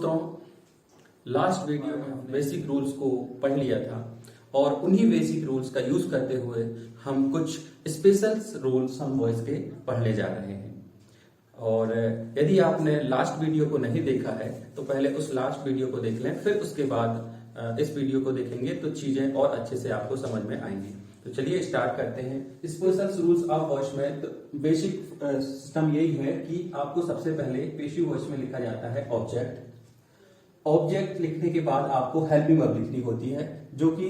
दोस्तों, last video में हम बेसिक रूल्स को पढ़ लिया था और उन्हीं बेसिक रूल्स का यूज करते हुए हम कुछ स्पेशल रूल्स हम वॉइस के पढ़ने जा रहे हैं। और यदि आपने लास्ट वीडियो को नहीं देखा है तो पहले उस लास्ट वीडियो को देख लें, फिर उसके बाद इस वीडियो को देखेंगे तो चीजें और अच्छे से आपको समझ में आएंगी। तो चलिए स्टार्ट करते हैं। स्पेशल रूल्स ऑफ वॉइस में तो बेसिक सिस्टम यही है कि आपको सबसे पहले पेशिव वॉइस में लिखा जाता है ऑब्जेक्ट लिखने के बाद आपको हेल्पिंग वर्ब लिखनी होती है, जो कि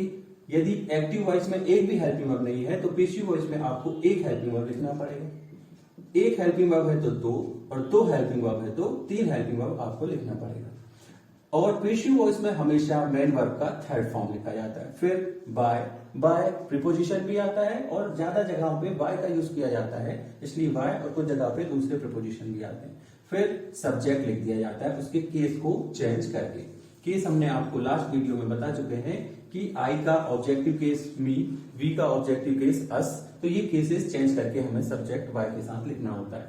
यदि एक्टिव वॉइस में एक भी हेल्पिंग वर्ब नहीं है तो पेशिव वॉइस में आपको एक हेल्पिंग वर्ब लिखना पड़ेगा। एक हेल्पिंग वर्ब है तो दो, और दो हेल्पिंग वर्ब है तो तीन हेल्पिंग वर्ब आपको लिखना पड़ेगा। और पेशिव वॉइस में हमेशा मेन वर्ब का थर्ड फॉर्म लिखा जाता है। फिर बाय प्रीपोजिशन भी आता है और ज्यादा जगहों पे बाय का यूज किया जाता है, इसलिए बाय, और कुछ जगह पे दूसरे प्रीपोजिशन भी आते हैं। फिर सब्जेक्ट लिख दिया जाता है उसके केस को चेंज करके। केस हमने आपको लास्ट वीडियो में बता चुके हैं कि आई का ऑब्जेक्टिव केस मी, वी का ऑब्जेक्टिव केस अस, तो ये केसेस चेंज करके हमें सब्जेक्ट बाय के साथ लिखना होता है।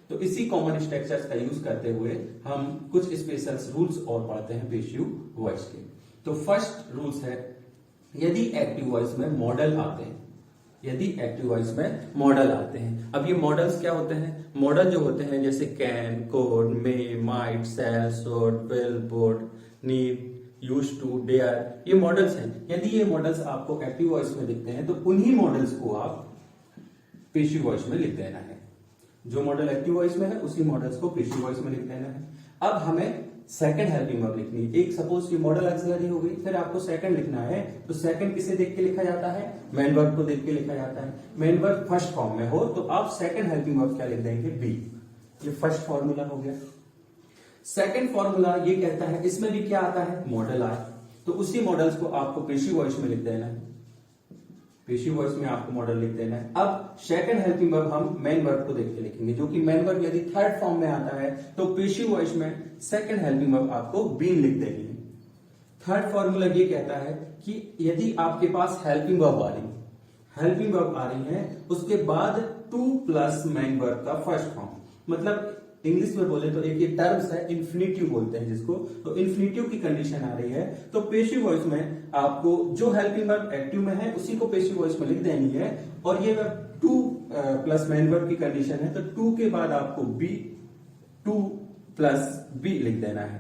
तो इसी कॉमन स्ट्रक्चर्स का यूज करते हुए हम कुछ स्पेशल रूल्स और पढ़ते हैं पेशिव वॉइस के। तो फर्स्ट रूल्स है, यदि एक्टिव वॉइस में मॉडल आते हैं, अब ये मॉडल्स क्या होते हैं? मॉडल जो होते हैं जैसे can, could, may, might, shall, should, will, would, need, used to, dare, ये मॉडल्स हैं। यदि ये मॉडल्स आपको एक्टिव वॉइस में दिखते हैं तो उन्हीं मॉडल्स को आप पेशिव वॉइस में लिख देना है। जो मॉडल एक्टिव वॉइस में है उसी मॉडल्स को पेशिव वॉइस में लिख देना है। अब हमें सेकंड हेल्पिंग वर्ब लिखनी है। एक सपोज ये मॉडल ऑक्सिलरी हो गई, फिर आपको सेकंड लिखना है, तो सेकंड किसे देख के लिखा जाता है? मेन वर्ब को देख के लिखा जाता है। मेन वर्ब फर्स्ट फॉर्म में हो तो आप सेकंड हेल्पिंग वर्ब क्या लिख देंगे? बी। ये फर्स्ट फॉर्मूला हो गया। सेकंड फॉर्मूला ये कहता है, इसमें भी क्या आता है? मॉडल आए, तो उसी मॉडल्स को आपको पेशिव वॉइस में लिख देना है। पेशिव वॉइस में आपको मॉडल लिख देना है। अब सेकंड हेल्पिंग वर्ब हम मेन वर्ब को देख के लिखेंगे, जो कि मेन वर्ब यदि थर्ड फॉर्म में आता है तो पेशिव वॉइस में सेकंड हेल्पिंग वर्ब आपको बीन लिख देनी है। थर्ड फॉर्मूला ये कहता है कि यदि आपके पास हेल्पिंग वर्ब आ रही है उसके बाद टू प्लस मेन वर्ब का फर्स्ट फॉर्म, मतलब इंग्लिश में बोले तो एक ये टर्म्स है इन्फिनिटिव बोलते हैं जिसको, तो इन्फिनिटिव की कंडीशन आ रही है तो पेशिव वॉइस में आपको जो हेल्पिंग वर्ब एक्टिव में है उसी को पेशिव वॉइस में लिख देनी है। और ये टू प्लस मेन वर्ब की कंडीशन है तो टू के बाद आपको बी, टू प्लस बी लिख देना है।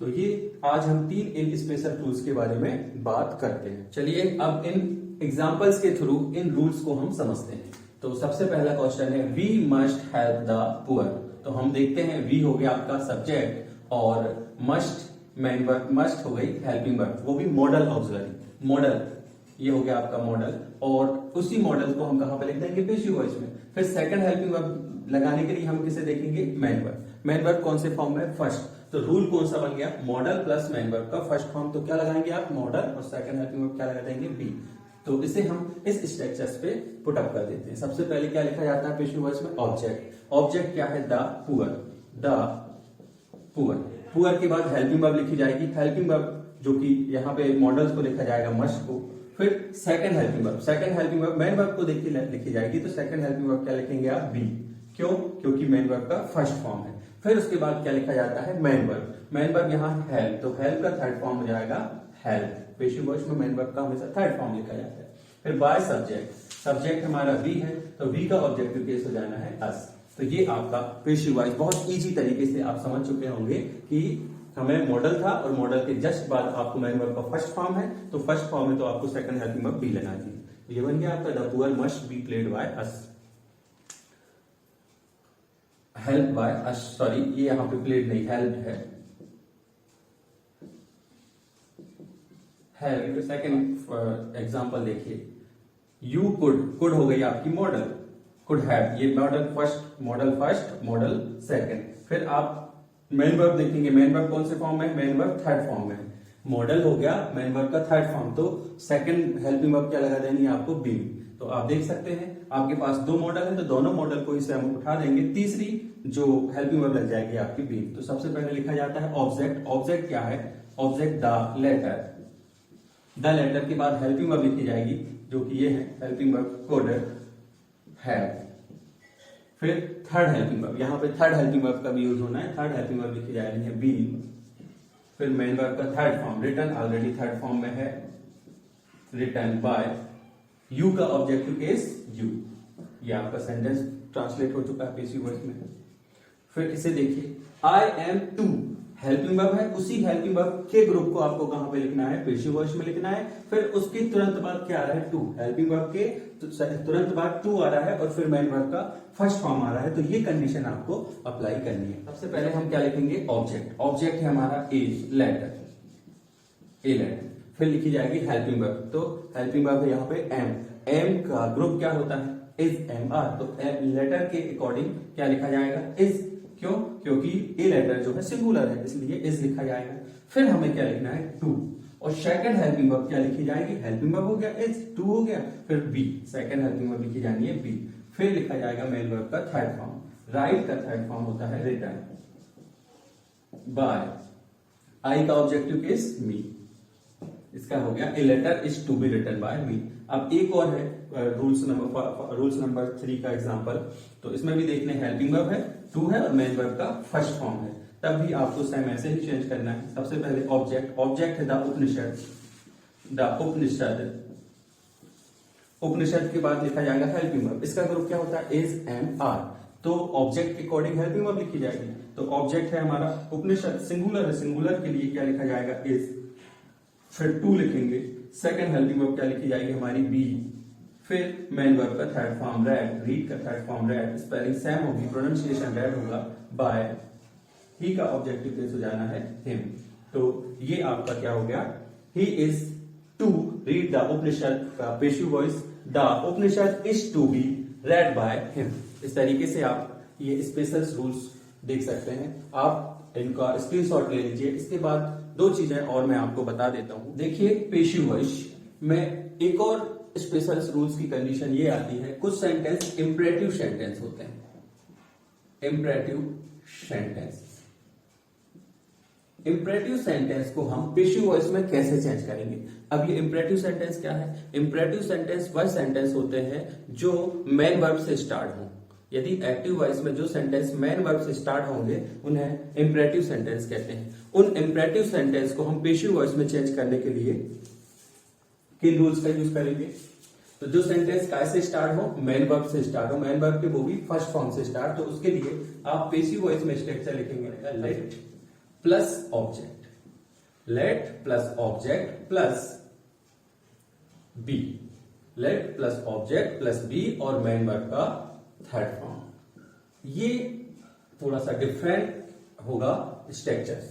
तो ये आज हम तीन इन स्पेशल रूल्स के बारे में बात करते हैं। चलिए अब इन एग्जाम्पल्स के थ्रू इन रूल्स को हम समझते हैं। तो सबसे पहला क्वेश्चन है, we must help the poor. तो हम देखते हैं, वी हो गया आपका सब्जेक्ट और मस्ट मेन वर्ब, मस्ट हो गई हेल्पिंग वर्ब, वो भी मॉडल ऑक्सिलरी। मॉडल ये हो गया आपका मॉडल, और उसी मॉडल को हम कहां पे लिख देंगे? पेशिव वॉइस में। फिर सेकंड हेल्पिंग वर्ब लगाने के लिए हम किसे देखेंगे? Main verb. मेन वर्ब कौन से फॉर्म में? फर्स्ट। तो रूल कौन सा बन गया? मॉडल प्लस मेन वर्ब का फर्स्ट फॉर्म। तो क्या लगाएंगे आप? मॉडल, और सेकंड हेल्पिंग वर्ब क्या लगा देंगे? बी। तो इसे हम इस स्ट्रक्चर्स पे पुट अप कर देते हैं। सबसे पहले क्या लिखा जाता है पेशिव वॉइस में? ऑब्जेक्ट। ऑब्जेक्ट क्या है? The poor. The poor. Poor के बाद हेल्पिंग वर्ब लिखी जाएगी। हेल्पिंग वर्ब जो कि यहाँ पे मॉडल्स को लिखा जाएगा, मस्ट को। फिर second helping verb, second helping verb main verb को देख के लिखी जाएगी, तो सेकंड हेल्पिंग वर्ब क्या लिखेंगे आप? बी। क्यों? क्योंकि मेन वर्ब का फर्स्ट फॉर्म है। फिर उसके बाद क्या लिखा जाता है? Main verb. मेन वर्ब यहाँ हेल्प, तो हेल्प का थर्ड फॉर्म हो जाएगा हेल्प। पेशिव वॉइस में मेन वर्ब का हमेशा थर्ड फॉर्म लिखा जाता है। फिर बाय सब्जेक्ट, सब्जेक्ट हमारा वी है तो वी का ऑब्जेक्टिव केस हो जाना है अस। तो ये आपका पेशिव वॉइस बहुत इजी तरीके से आप समझ चुके होंगे कि हमें मॉडल था और मॉडल के जस्ट बाद आपको मेन वर्ब का फर्स्ट फॉर्म है, तो फर्स्ट फॉर्म है तो आपको सेकंड हेल्पिंग वर्ब बी लेना चाहिए। तो ये बन गया आपका, the poor must be played by us, help by us. Sorry, ये यहां पे प्लेड नहीं, हेल्प है। हेल्प। सेकंड एग्जांपल देखिए, यू कुड हो गई आपकी मॉडल, कुड हैव, ये मॉडल फर्स्ट, मॉडल सेकंड। फिर आप मेन वर्ब देखेंगे, मेन वर्ब कौन से फॉर्म में? मेन वर्ब थर्ड फॉर्म में। मॉडल हो गया मेन वर्ब का थर्ड फॉर्म, तो सेकंड हेल्पिंग वर्ब क्या लगा देनी है आपको? बी। तो आप देख सकते हैं आपके पास दो मॉडल है तो दोनों मॉडल को इसे हम उठा देंगे, तीसरी जो हेल्पिंग वर्ब लग जाएगी आपकी बी। तो सबसे पहले लिखा जाता है ऑब्जेक्ट। ऑब्जेक्ट क्या है? Object the letter. The letter के बाद हेल्पिंग वर्ब लिखी जाएगी जो कि ये है हेल्पिंग वर्ब कुड हैव। फिर थर्ड हेल्पिंग वर्ब, यहाँ पे थर्ड हेल्पिंग वर्ब का भी यूज होना है, थर्ड हेल्पिंग वर्ब लिखी जाएगी है बी। फिर मेन वर्ब का third form written, already third form में है, रिटन बाय। यू का ऑब्जेक्टिव केस यू, ये आपका सेंटेंस ट्रांसलेट हो चुका है पैसिव वॉइस में। फिर इसे देखिए, I am to helping verb है, उसी हेल्पिंग वर्ब के ग्रुप को आपको कहां पे लिखना है, पैसिव वॉइस में लिखना है। फिर उसकी तुरंत बाद क्या आ रहा है, टू, हेल्पिंग वर्ब के तुरंत बाद टू आ रहा है और फिर मेन वर्ब का फर्स्ट फॉर्म आ रहा है। तो ये कंडीशन आपको अप्लाई करनी है। सबसे पहले हम क्या लिखेंगे, ऑब्जेक्ट। ऑब्जेक्ट है हमारा एज, लेटर, ए लेटर। फिर लिखी जाएगी हेल्पिंग वर्ब, तो हेल्पिंग वर्ब है यहाँ पे एम। एम का ग्रुप क्या होता है, इज एम आर। तो लेटर के अकॉर्डिंग क्या लिखा जाएगा, इज। क्यों, क्योंकि ए लेटर जो है सिंगुलर है, इसलिए इज लिखा जाएगा। फिर हमें क्या लिखना है, टू। और सेकंड हेल्पिंग वर्ब क्या लिखी जाएगी, हेल्पिंग वर्ब हो गया इज, टू हो गया, फिर बी, सेकंड हेल्पिंग वर्ब लिखी जानी है बी। फिर लिखा जाएगा मेन वर्ब का थर्ड फॉर्म। राइट का थर्ड फॉर्म होता है रिटन बाय। आई का ऑब्जेक्टिव केस मी, इसका हो गया a letter is to be written by me. अब एक और है रूल्स नंबर 3 का एग्जांपल, तो इसमें भी देखने हेल्पिंग वर्ब है, टू है और मेन वर्ब का फर्स्ट फॉर्म है, तब भी आपको सेम ऐसे ही चेंज करना है। सबसे पहले ऑब्जेक्ट, ऑब्जेक्ट है द उपनिषद, द उपनिषद। उपनिषद के बाद लिखा जाएगा हेल्पिंग वर्ब, इसका ग्रुप क्या होता है, इज एम आर। तो ऑब्जेक्ट के अकॉर्डिंग हेल्पिंग वर्ब लिखी जाएगी। तो ऑब्जेक्ट है हमारा उपनिषद, सिंगुलर है, सिंगुलर के लिए क्या लिखा जाएगा, इज। फिर टू लिखेंगे, सेकंड हेल्पिंग वर्ब क्या लिखी जाएगी हमारी बी। फिर मेन वर्ब का थर्ड फॉर्म रेड, रीड का third form red, spelling same होगी, प्रोनाउंसिएशन रेड होगा, बाय। ही का ऑब्जेक्टिव केस हो जाना है हिम। तो ये आपका क्या हो गया, he is to read the Upanishad का passive voice, the Upanishad is to be read by him. इस तरीके से आप ये स्पेशल रूल्स देख सकते हैं, आप इनका स्क्रीनशॉट ले लीजिए। इसके बाद दो चीजें और मैं आपको बता देता हूं। देखिए पैसिव वॉइस में एक और स्पेशल रूल्स की कंडीशन ये आती है, कुछ सेंटेंस इंपरेटिव सेंटेंस होते हैं। इंपरेटिव सेंटेंस, इंपरेटिव सेंटेंस को हम पैसिव वॉइस में कैसे चेंज करेंगे। अब ये इंपरेटिव सेंटेंस क्या है, इंपरेटिव सेंटेंस वह सेंटेंस होते हैं जो मेन वर्ब से स्टार्ट हो। यदि एक्टिव वॉइस में जो सेंटेंस मेन वर्ब से स्टार्ट होंगे उन्हें इंपरेटिव सेंटेंस कहते हैं। उन इंपरेटिव सेंटेंस को हम पैसिव वॉइस में चेंज करने के लिए किन रूल्स का यूज करेंगे, तो जो सेंटेंस कैसे स्टार्ट हो, मेन वर्ब से स्टार्ट हो, मेन वर्ब के वो भी फर्स्ट फॉर्म से स्टार्ट, तो उसके लिए आप पैसिव वॉइस में स्ट्रक्चर लिखेंगे, let plus object, let plus object plus be, let plus object plus be और मेन वर्ब का थर्ड फॉर्म। ये थोड़ा सा डिफरेंट होगा स्ट्रक्चर।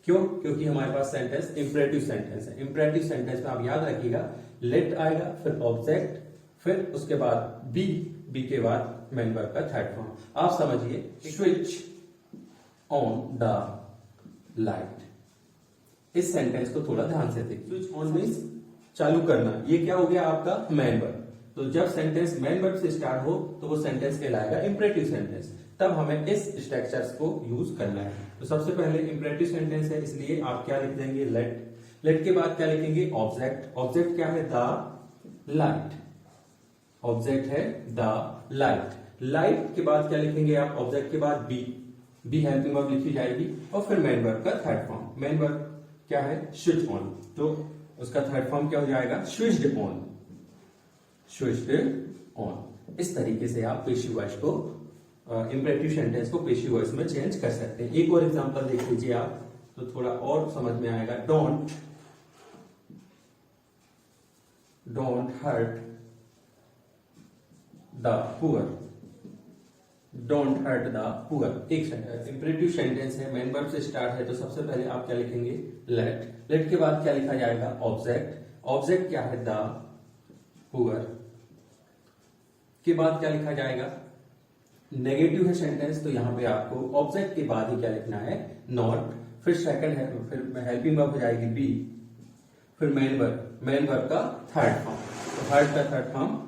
क्यों, क्योंकि हमारे पास सेंटेंस इंपरेटिव सेंटेंस है। इंपरेटिव सेंटेंस में आप याद रखिएगा, लेट आएगा, फिर ऑब्जेक्ट, फिर उसके बाद बी, बी के बाद मेन वर्ब का थर्ड फॉर्म। आप समझिए, स्विच ऑन द लाइट। इस सेंटेंस को थोड़ा ध्यान से देखिए। स्विच ऑन मीन्स चालू करना, ये क्या हो गया आपका मेन वर्ब। तो जब सेंटेंस मेन वर्ब से स्टार्ट हो तो वो सेंटेंस कहलाएगा इंपरेटिव सेंटेंस, तब हमें इस स्ट्रक्चर्स को यूज करना है। तो सबसे पहले इंपरेटिव सेंटेंस है, इसलिए आप क्या लिख देंगे, लेट। लेट के बाद क्या लिखेंगे, ऑब्जेक्ट। ऑब्जेक्ट क्या है, द लाइट। ऑब्जेक्ट है द लाइट। लाइट के बाद क्या लिखेंगे आप, ऑब्जेक्ट के बाद बी, बी हेल्पिंग वर्ब लिखी जाएगी और फिर मेन वर्ब का थर्ड फॉर्म। मेन वर्ब क्या है, स्विच ऑन, तो उसका थर्ड फॉर्म क्या हो जाएगा, स्विच्ड ऑन, स्विच्ड ऑन। इस तरीके से आप पैसिव वॉइस को, इंपरेटिव सेंटेंस को पैसिव वॉइस में चेंज कर सकते हैं। एक और एग्जांपल देख लीजिए आप, तो थोड़ा और समझ में आएगा। Don't, don't hurt the poor, don't hurt the poor. एक सेंटेंस इंपरेटिव सेंटेंस है, मेन वर्ब से स्टार्ट है, तो सबसे पहले आप क्या लिखेंगे, लेट। लेट के बाद क्या लिखा जाएगा, ऑब्जेक्ट। ऑब्जेक्ट क्या है, द पुअर के बाद क्या लिखा जाएगा, नेगेटिव है सेंटेंस, तो यहां पे आपको ऑब्जेक्ट के बाद ही क्या लिखना है, नॉट। फिर सेकंड है, फिर हेल्पिंग वर्ब हो जाएगी बी, फिर मेन वर्ब, मेन वर्ब का थर्ड फॉर्म, तो हर्ट का third form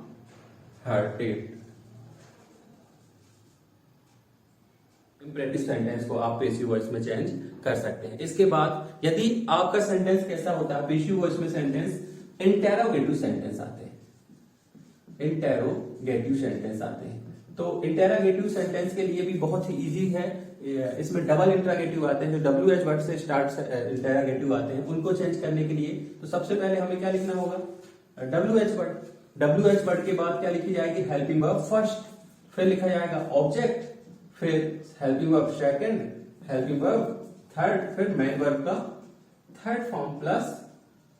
hurted. Imperative sentence को आप पैसिव वॉइस में चेंज कर सकते हैं। इसके बाद यदि आपका सेंटेंस कैसा होता है, पैसिव वॉइस में सेंटेंस इंटेरोगेटिव सेंटेंस आते हैं, इंटेरोगेटिव सेंटेंस आते हैं। तो इंटेरोगेटिव सेंटेंस के लिए भी बहुत ही इजी है। इसमें डबल इंट्रागेटिव आते हैं, जो WH वर्ड से स्टार्ट इंटेरोगेटिव आते हैं, उनको चेंज करने के लिए तो सबसे पहले हमें क्या लिखना होगा, WH वर्ड। WH वर्ड के बाद क्या लिखी जाएगी, हेल्पिंग वर्ब फर्स्ट, फिर लिखा जाएगा ऑब्जेक्ट, फिर helping verb second, helping verb third, फिर मेन वर्ब का third form plus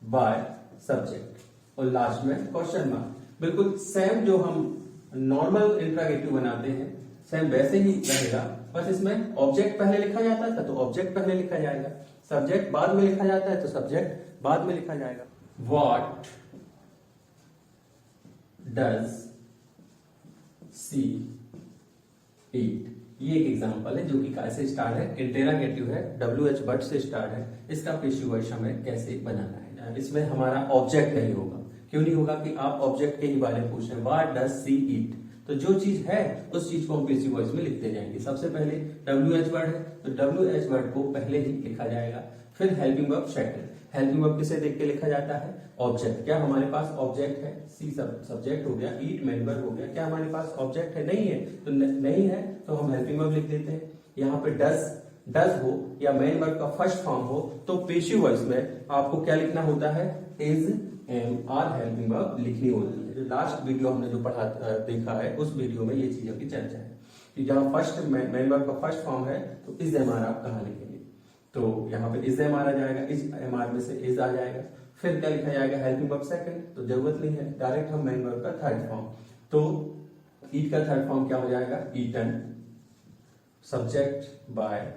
by subject और लास्ट में क्वेश्चन मार्क। बिल्कुल सेम जो हम नॉर्मल इंट्रागेटिव बनाते हैं सेम वैसे ही रहेगा, बस इसमें ऑब्जेक्ट पहले लिखा जाता था तो ऑब्जेक्ट पहले लिखा जाएगा, सब्जेक्ट बाद में लिखा जाता है तो सब्जेक्ट बाद में लिखा जाएगा। व्हाट डज सी ईट, ये एक एग्जांपल है जो कि कैसे स्टार्ट है, इंटेरोगेटिव है, WH वर्ड से स्टार्ट है। इसका पेशिव वॉइस हमें कैसे बनाना है, इसमें हमारा ऑब्जेक्ट नहीं होगा। क्यों नहीं होगा कि आप ऑब्जेक्ट के ही बारे में पूछ रहे हैं, व्हाट डज सी ईट, तो जो चीज है उस चीज को हम पेशिव वॉइस में लिखते जाएंगे। सबसे पहले WH वर्ड है तो WH वर्ड को पहले ही लिखा जाएगा, फिर helping verb second. Helping verb किसे देख के लिखा जाता है, ऑब्जेक्ट। क्या हमारे पास ऑब्जेक्ट है, सी सब्जेक्ट हो गया, ईट मेन वर्ब हो गया, क्या हमारे पास ऑब्जेक्ट है, नहीं है, तो नहीं है तो हम हेल्पिंग वर्ब लिख देते हैं। यहाँ पे डज हो या मेन वर्ब का फर्स्ट फॉर्म हो तो पेशिव वॉइस में आपको क्या लिखना होता है, is am are helping verb लिखनी होती है। जो लास्ट वीडियो हमने जो पढ़ा देखा है उस वीडियो में ये चीजों की चर्चा है कि जहां फर्स्ट मेन वर्ब का फर्स्ट फॉर्म है तो इज एम आर आप कहां लिखेंगे, तो यहाँ पे इज एम आर आ जाएगा, इज एम आर में से इज आ जाएगा। फिर क्या लिखा जाएगा, हेल्पिंग वर्ब सेकंड, तो जरूरत नहीं है, डायरेक्ट हम मेन वर्ब का थर्ड फॉर्म, तो ईट का थर्ड फॉर्म क्या हो जाएगा, ईटन, सब्जेक्ट बाय,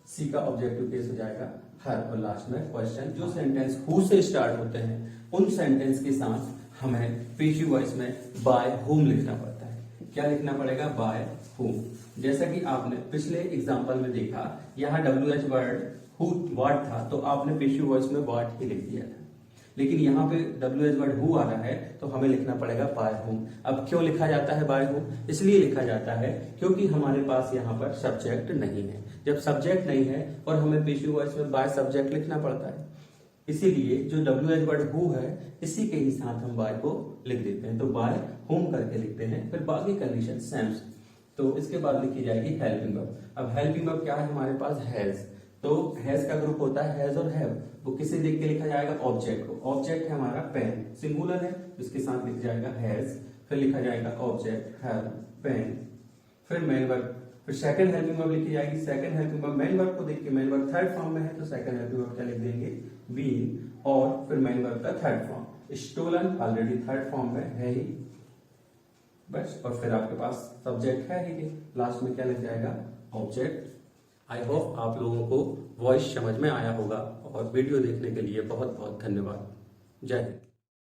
सी का ऑब्जेक्टिव केस हो जाएगा हर, और लास्ट में क्वेश्चन। जो सेंटेंस हु से स्टार्ट होते हैं उन सेंटेंस के साथ हमें पेशिव वॉइस में बाय हुम लिखना पड़ता है। क्या लिखना पड़ेगा, बाय हुम। जैसा कि आपने पिछले एग्जांपल में देखा, यहाँ WH वर्ड हु व्हाट था तो आपने पेशिव वॉइस में व्हाट ही लिख दिया था, लेकिन यहाँ पे WH वर्ड हु आ रहा है तो हमें लिखना पड़ेगा बाय हुम। अब क्यों लिखा जाता है बाय हुम, इसलिए लिखा जाता है क्योंकि हमारे पास यहाँ पर सब्जेक्ट नहीं है। जब सब्जेक्ट नहीं है और हमें पेशिव वॉइस में बाय सब्जेक्ट लिखना पड़ता है, इसीलिए जो WH वर्ड हु है इसी के ही साथ हम बाय को लिख देते हैं, तो बाय हुम करके लिखते हैं, फिर बाकी कंडीशन सेम। तो इसके बाद लिखी जाएगी हेल्पिंग वर्ब। अब हेल्पिंग वर्ब क्या है, हमारे पास हैज, तो हैज का ग्रुप होता है हैज और हैव, वो किसे देख के लिखा जाएगा, ऑब्जेक्ट को। ऑब्जेक्ट है हमारा पेन, सिंगुलर है इसके साथ लिख जाएगा हैज, फिर लिखा जाएगा ऑब्जेक्ट हैव पेन, फिर मेन वर्ब, फिर सेकंड हेल्पिंग वर्ब लिखी जाएगी। Second helping verb main verb को देख के, मेन वर्ब थर्ड फॉर्म में है तो सेकंड हेल्पिंग वर्ब क्या लिख देंगे, बीइंग, और फिर मेन वर्ब का third form. Stolen already third form में है ही बस, और फिर आपके पास सब्जेक्ट है ही, लास्ट में क्या लिख जाएगा, ऑब्जेक्ट। आई होप आप लोगों को वॉइस समझ में आया होगा, और वीडियो देखने के लिए बहुत बहुत धन्यवाद। जय हिंद।